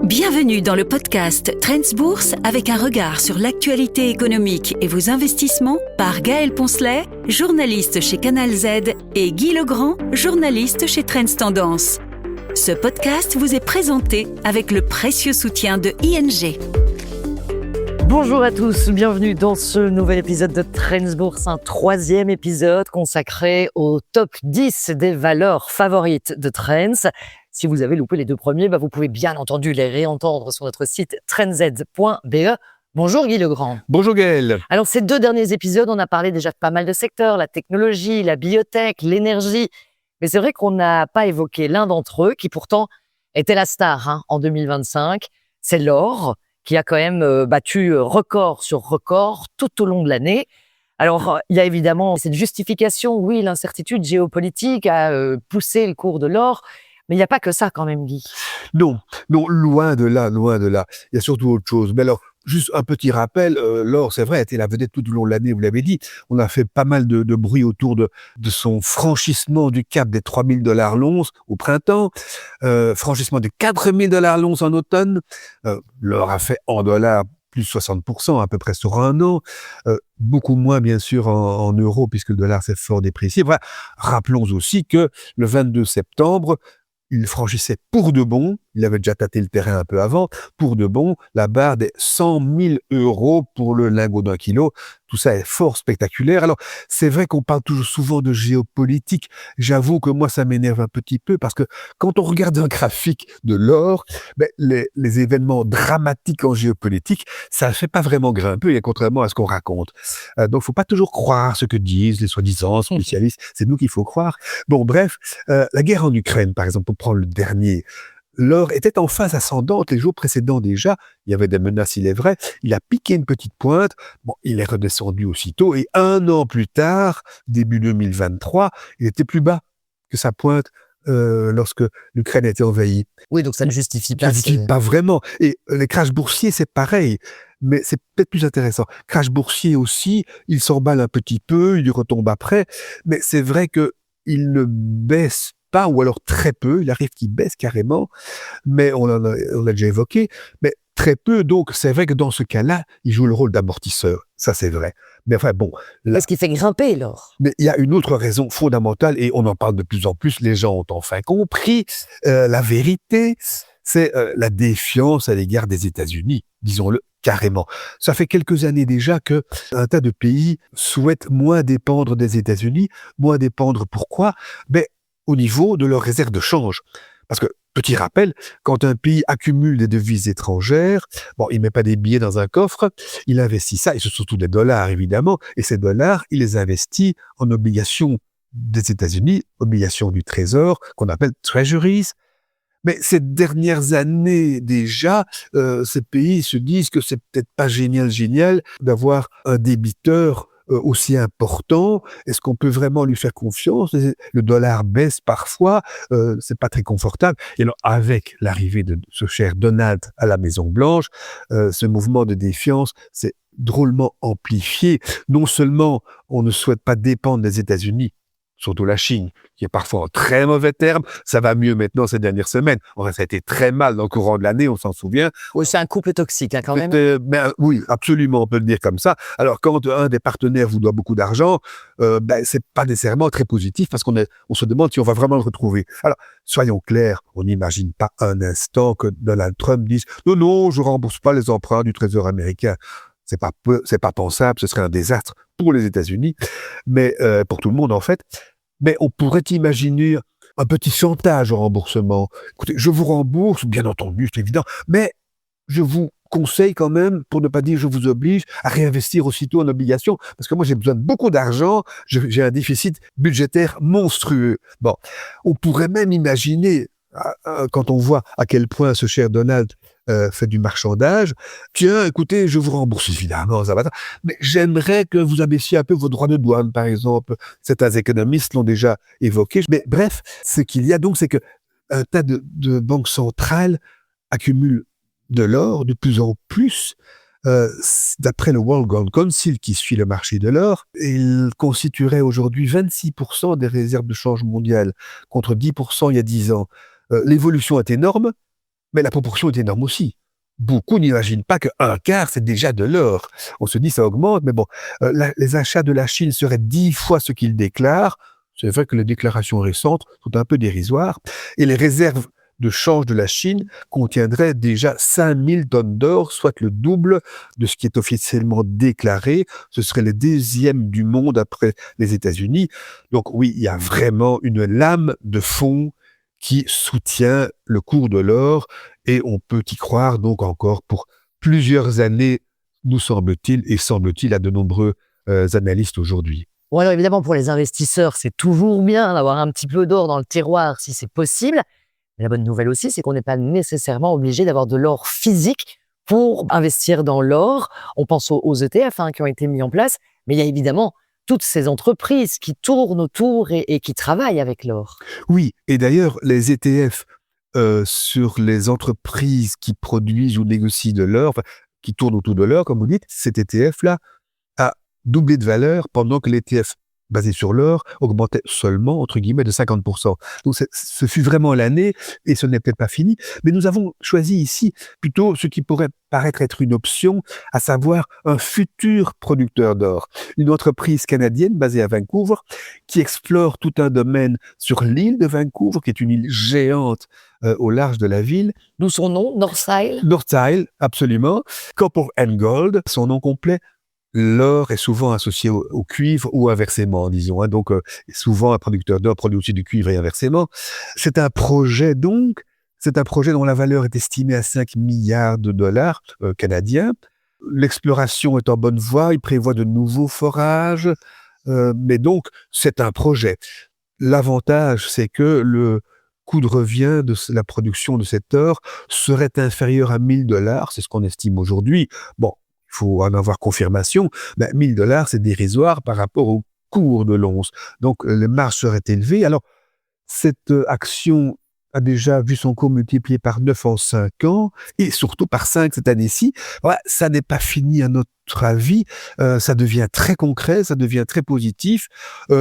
Bienvenue dans le podcast Trends Bourse avec un regard sur l'actualité économique et vos investissements par Gaël Poncelet, journaliste chez Canal Z, et Guy Legrand, journaliste chez Trends Tendance. Ce podcast vous est présenté avec le précieux soutien de ING. Bonjour à tous, bienvenue dans ce nouvel épisode de Trends Bourse, un troisième épisode consacré au top 10 des valeurs favorites de Trends. Si vous avez loupé les deux premiers, vous pouvez bien entendu les réentendre sur notre site trendz.be. Bonjour Guy Legrand. Bonjour Gaël. Alors ces deux derniers épisodes, on a parlé déjà de pas mal de secteurs, la technologie, la biotech, l'énergie. Mais c'est vrai qu'on n'a pas évoqué l'un d'entre eux qui pourtant était la star en 2025. C'est l'or qui a quand même battu record sur record tout au long de l'année. Alors, il y a évidemment cette justification, oui, l'incertitude géopolitique a poussé le cours de l'or. Mais il n'y a pas que ça quand même, Guy. Non, loin de là. Il y a surtout autre chose. Mais alors, juste un petit rappel, l'or, c'est vrai, a été la vedette tout au long de l'année, vous l'avez dit. On a fait pas mal de bruit autour de son franchissement du cap des $3,000 l'once au printemps, franchissement de $4,000 l'once en automne. L'or a fait en dollars plus 60% à peu près sur un an, beaucoup moins bien sûr en euros puisque le dollar s'est fort déprécié. Voilà. Rappelons aussi que le 22 septembre, il franchissait pour de bon, il avait déjà tâté le terrain un peu avant, pour de bon, la barre des 100 000 € pour le lingot d'1 kilo. Tout ça est fort spectaculaire. Alors, c'est vrai qu'on parle toujours souvent de géopolitique. J'avoue que moi, ça m'énerve un petit peu parce que quand on regarde un graphique de l'or, les événements dramatiques en géopolitique, ça ne fait pas vraiment grimper, et contrairement à ce qu'on raconte. Donc, faut pas toujours croire ce que disent les soi-disant spécialistes. C'est nous qu'il faut croire. Bon, bref, la guerre en Ukraine, par exemple, pour prendre le dernier, l'or était en phase ascendante les jours précédents déjà. Il y avait des menaces, il est vrai. Il a piqué une petite pointe. Bon, il est redescendu aussitôt. Et un an plus tard, début 2023, il était plus bas que sa pointe lorsque l'Ukraine a été envahie. Oui, donc ça ne justifie pas. Ça ne justifie pas vraiment. Et les crashs boursiers, c'est pareil. Mais c'est peut-être plus intéressant. Crash boursier aussi, il s'emballe un petit peu, il retombe après. Mais c'est vrai qu'il ne baisse pas, ou alors très peu, il arrive qu'il baisse carrément, mais on a déjà évoqué, mais très peu, donc c'est vrai que dans ce cas-là, il joue le rôle d'amortisseur, ça c'est vrai. Mais enfin bon... Parce qu'il fait grimper l'or. Mais il y a une autre raison fondamentale, et on en parle de plus en plus, les gens ont enfin compris, la vérité, c'est la défiance à l'égard des États-Unis, disons-le carrément. Ça fait quelques années déjà que un tas de pays souhaitent moins dépendre des États-Unis, moins dépendre, pourquoi ? Au niveau de leurs réserves de change. Parce que, petit rappel, quand un pays accumule des devises étrangères, il met pas des billets dans un coffre, il investit ça, et c'est surtout des dollars évidemment, et ces dollars, il les investit en obligations des États-Unis, obligations du Trésor, qu'on appelle treasuries. Mais ces dernières années déjà, ces pays se disent que c'est peut-être pas génial d'avoir un débiteur aussi important. Est-ce qu'on peut vraiment lui faire confiance ? Le dollar baisse parfois, c'est pas très confortable. Et alors, avec l'arrivée de ce cher Donald à la Maison-Blanche, ce mouvement de défiance s'est drôlement amplifié. Non seulement on ne souhaite pas dépendre des États-Unis, surtout la Chine, qui est parfois en très mauvais termes. Ça va mieux maintenant ces dernières semaines. Ça a été très mal dans le courant de l'année, on s'en souvient. Oui, c'est un couple toxique quand même. Oui, absolument, on peut le dire comme ça. Alors, quand un des partenaires vous doit beaucoup d'argent, c'est pas nécessairement très positif parce qu'on se demande si on va vraiment le retrouver. Alors, soyons clairs, on n'imagine pas un instant que Donald Trump dise « Non, je rembourse pas les emprunts du Trésor américain ». C'est pas pensable, ce serait un désastre pour les États-Unis, mais pour tout le monde en fait. Mais on pourrait imaginer un petit chantage au remboursement. Écoutez, je vous rembourse, bien entendu, c'est évident, mais je vous conseille quand même, pour ne pas dire je vous oblige, à réinvestir aussitôt en obligations, parce que moi j'ai besoin de beaucoup d'argent, j'ai un déficit budgétaire monstrueux. Bon, on pourrait même imaginer, quand on voit à quel point ce cher Donald fait du marchandage, tiens, écoutez, je vous rembourse évidemment, ça va, mais j'aimerais que vous abaissiez un peu vos droits de douane, par exemple. Certains économistes l'ont déjà évoqué. Mais bref, ce qu'il y a donc, c'est que un tas de banques centrales accumulent de l'or de plus en plus. D'après le World Gold Council qui suit le marché de l'or, il constituerait aujourd'hui 26% des réserves de change mondiales, contre 10% il y a 10 ans. L'évolution est énorme, Mais la proportion est énorme aussi. Beaucoup n'imaginent pas qu'un quart, c'est déjà de l'or. On se dit ça augmente, mais bon, les achats de la Chine seraient 10 fois ce qu'ils déclarent. C'est vrai que les déclarations récentes sont un peu dérisoires. Et les réserves de change de la Chine contiendraient déjà 5000 tonnes d'or, soit le double de ce qui est officiellement déclaré. Ce serait le deuxième du monde après les États-Unis. Donc oui, il y a vraiment une lame de fond qui soutient le cours de l'or et on peut y croire donc encore pour plusieurs années, nous semble-t-il, et semble-t-il à de nombreux analystes aujourd'hui. Bon, alors évidemment, pour les investisseurs, c'est toujours bien d'avoir un petit peu d'or dans le tiroir si c'est possible. Mais la bonne nouvelle aussi, c'est qu'on n'est pas nécessairement obligé d'avoir de l'or physique pour investir dans l'or. On pense aux ETF qui ont été mis en place, mais il y a évidemment toutes ces entreprises qui tournent autour et qui travaillent avec l'or. Oui, et d'ailleurs, les ETF sur les entreprises qui produisent ou négocient de l'or, enfin, qui tournent autour de l'or, comme vous dites, cet ETF-là a doublé de valeur pendant que l'ETF basé sur l'or augmentait seulement, entre guillemets, de 50%. Donc ce fut vraiment l'année, et ce n'est peut-être pas fini, mais nous avons choisi ici plutôt ce qui pourrait paraître être une option, à savoir un futur producteur d'or. Une entreprise canadienne basée à Vancouver qui explore tout un domaine sur l'île de Vancouver, qui est une île géante au large de la ville. D'où son nom, North Isle. North Isle, absolument. Copper and Gold, son nom complet. L'or est souvent associé au cuivre ou inversement, disons. Donc, souvent, un producteur d'or produit aussi du cuivre et inversement. C'est un projet dont la valeur est estimée à 5 milliards de dollars canadiens. L'exploration est en bonne voie, il prévoit de nouveaux forages, mais donc, c'est un projet. L'avantage, c'est que le coût de revient de la production de cet or serait inférieur à 1000 dollars, c'est ce qu'on estime aujourd'hui. Bon, il faut en avoir confirmation, 1000 dollars, c'est dérisoire par rapport au cours de l'once. Donc, les marges seraient élevées. Alors, cette action a déjà vu son cours multiplié par 9 en 5 ans, et surtout par 5 cette année-ci. Voilà, ça n'est pas fini à notre avis, ça devient très concret, ça devient très positif,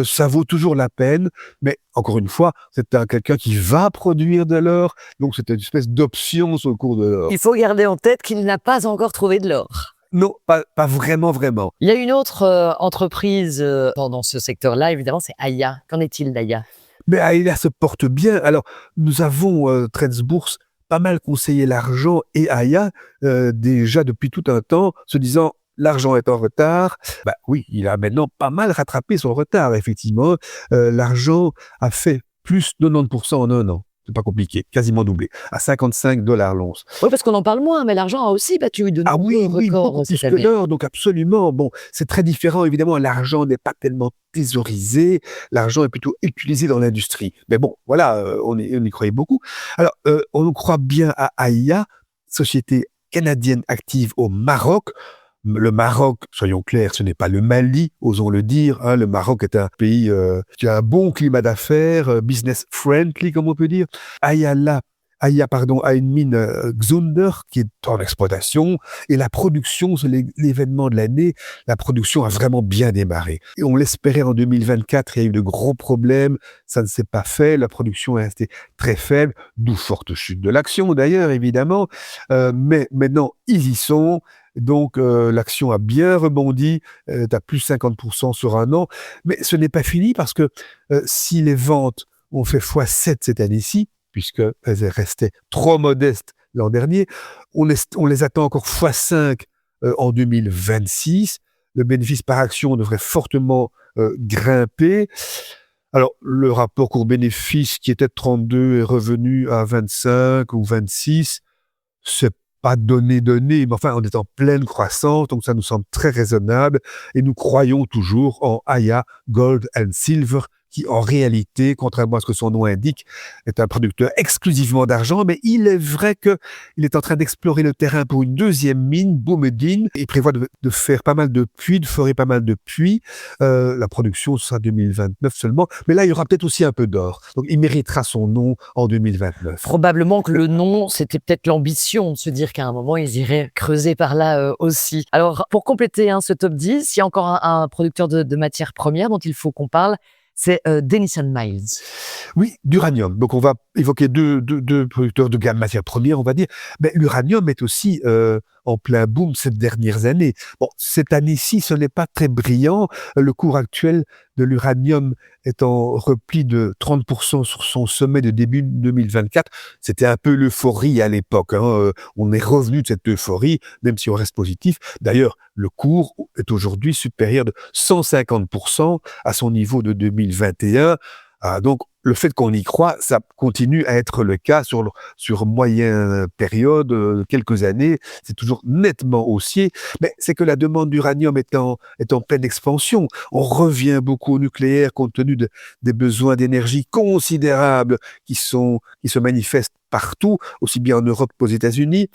ça vaut toujours la peine, mais encore une fois, c'est quelqu'un qui va produire de l'or, donc c'est une espèce d'option sur le cours de l'or. Il faut garder en tête qu'il n'a pas encore trouvé de l'or. Non, pas vraiment. Il y a une autre entreprise dans ce secteur-là, évidemment, c'est Aya. Qu'en est-il d'Aya ? Mais Aya se porte bien. Alors, nous avons, Trends pas mal conseillé l'argent et Aya déjà depuis tout un temps, se disant l'argent est en retard. Oui, il a maintenant pas mal rattrapé son retard, effectivement. L'argent a fait plus de 90% en un an. C'est pas compliqué, quasiment doublé, à 55 $ l'once. Oui, parce qu'on en parle moins, mais l'argent a aussi battu de nombreux records beaucoup plus que l'or, donc absolument. Bon, c'est très différent, évidemment, l'argent n'est pas tellement thésaurisé, l'argent est plutôt utilisé dans l'industrie. Mais bon, voilà, on y croyait beaucoup. Alors, on croit bien à Aya, société canadienne active au Maroc. Le Maroc, soyons clairs, ce n'est pas le Mali, osons le dire. Le Maroc est un pays qui a un bon climat d'affaires, business friendly, comme on peut dire. Aya a une mine Xunder qui est en exploitation, et la production, c'est l'événement de l'année, la production a vraiment bien démarré. Et on l'espérait en 2024, il y a eu de gros problèmes, ça ne s'est pas fait, la production est restée très faible, d'où forte chute de l'action d'ailleurs, évidemment, mais maintenant, ils y sont. Donc, l'action a bien rebondi, à plus 50% sur un an. Mais ce n'est pas fini parce que si les ventes ont fait x7 cette année-ci, puisqu'elles restaient trop modestes l'an dernier, on les attend encore x5 en 2026. Le bénéfice par action devrait fortement grimper. Alors, le rapport cours-bénéfice qui était de 32 est revenu à 25 ou 26. C'est pas donné, mais enfin, on est en pleine croissance, donc ça nous semble très raisonnable, et nous croyons toujours en Aya Gold and Silver, qui en réalité, contrairement à ce que son nom indique, est un producteur exclusivement d'argent, mais il est vrai qu'il est en train d'explorer le terrain pour une deuxième mine, Boumediene. Il prévoit de faire pas mal de puits, de forer pas mal de puits. La production sera 2029 seulement, mais là, il y aura peut-être aussi un peu d'or. Donc, il méritera son nom en 2029. Probablement que le nom, c'était peut-être l'ambition de se dire qu'à un moment, ils iraient creuser par là aussi. Alors, pour compléter ce top 10, il y a encore un producteur de matières premières dont il faut qu'on parle. C'est Denison Miles. Oui, d'uranium. Donc, on va évoqué deux producteurs de gamme matières premières, on va dire. Mais l'uranium est aussi en plein boom ces dernières années. Bon, cette année-ci, ce n'est pas très brillant. Le cours actuel de l'uranium est en repli de 30% sur son sommet de début 2024. C'était un peu l'euphorie à l'époque. On est revenu de cette euphorie, même si on reste positif. D'ailleurs, le cours est aujourd'hui supérieur de 150% à son niveau de 2021. Donc, le fait qu'on y croit, ça continue à être le cas sur moyenne période, quelques années. C'est toujours nettement haussier. Mais c'est que la demande d'uranium est en pleine expansion. On revient beaucoup au nucléaire compte tenu des besoins d'énergie considérables qui se manifestent partout, aussi bien en Europe qu'aux États-Unis.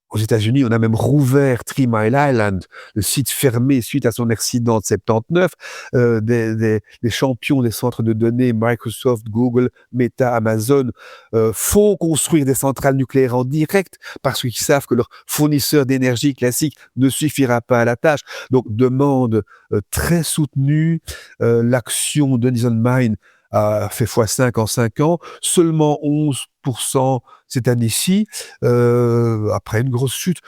Aux États-Unis, on a même rouvert 3 Mile Island, le site fermé suite à son accident de 79. Les champions des centres de données, Microsoft, Google, Meta, Amazon, font construire des centrales nucléaires en direct parce qu'ils savent que leur fournisseur d'énergie classique ne suffira pas à la tâche. Donc, demande très soutenue. L'action Denison Mine a fait x5 en 5 ans, seulement 11% cette année-ci, après une grosse chute.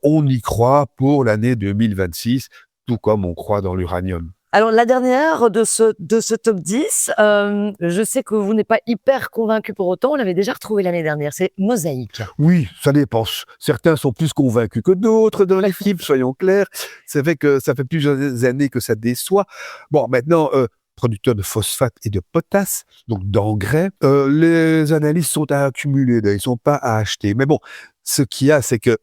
On y croit pour l'année 2026, tout comme on croit dans l'uranium. Alors, la dernière de ce top 10, je sais que vous n'êtes pas hyper convaincu pour autant, on l'avait déjà retrouvé l'année dernière, c'est Mosaic. Oui, ça dépend. Certains sont plus convaincus que d'autres dans l'équipe, soyons clairs. C'est vrai que ça fait plusieurs années que ça déçoit. Bon, maintenant, producteurs de phosphate et de potasse, donc d'engrais, les analyses sont à accumuler, ils ne sont pas à acheter. Mais bon, ce qu'il y a, c'est que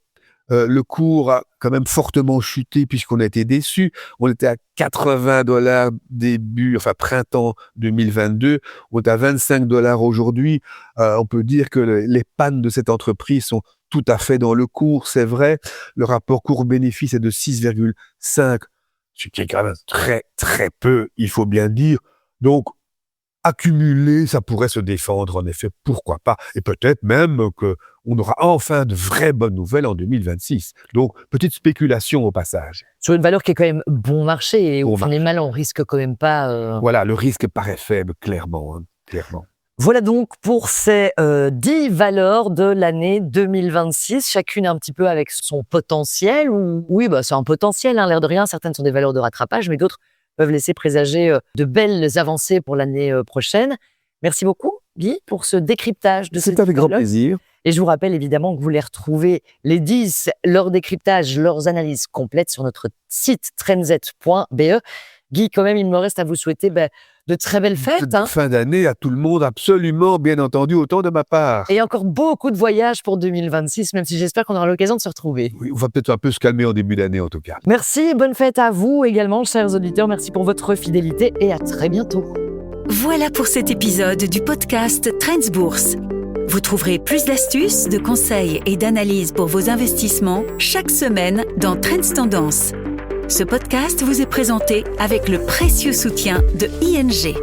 le cours a quand même fortement chuté puisqu'on a été déçus. On était à $80 printemps 2022. On est à $25 aujourd'hui. On peut dire que les pannes de cette entreprise sont tout à fait dans le cours, c'est vrai. Le rapport cours-bénéfice est de 6,5, ce qui est quand même très, très peu, il faut bien dire. Donc, accumuler, ça pourrait se défendre, en effet, pourquoi pas. Et peut-être même qu'on aura enfin de vraies bonnes nouvelles en 2026. Donc, petite spéculation au passage. Sur une valeur qui est quand même bon marché et où on est mal, on risque quand même pas... Voilà, le risque paraît faible, clairement. Voilà donc pour ces 10 valeurs de l'année 2026, chacune un petit peu avec son potentiel. Oui, c'est un potentiel, l'air de rien. Certaines sont des valeurs de rattrapage, mais d'autres peuvent laisser présager de belles avancées pour l'année prochaine. Merci beaucoup, Guy, pour ce décryptage de ces 10 valeurs. C'est avec grand valeurs. plaisir. Et je vous rappelle évidemment que vous les retrouvez, les 10, leur décryptage, leurs analyses complètes sur notre site trendz.be. Guy, quand même, il me reste à vous souhaiter de très belles fêtes. Fin d'année à tout le monde, absolument, bien entendu, autant de ma part. Et encore beaucoup de voyages pour 2026, même si j'espère qu'on aura l'occasion de se retrouver. Oui, on va peut-être un peu se calmer en début d'année, en tout cas. Merci, bonne fête à vous également, chers auditeurs. Merci pour votre fidélité et à très bientôt. Voilà pour cet épisode du podcast Trends Bourse. Vous trouverez plus d'astuces, de conseils et d'analyses pour vos investissements chaque semaine dans Trends Tendance. Ce podcast vous est présenté avec le précieux soutien de ING.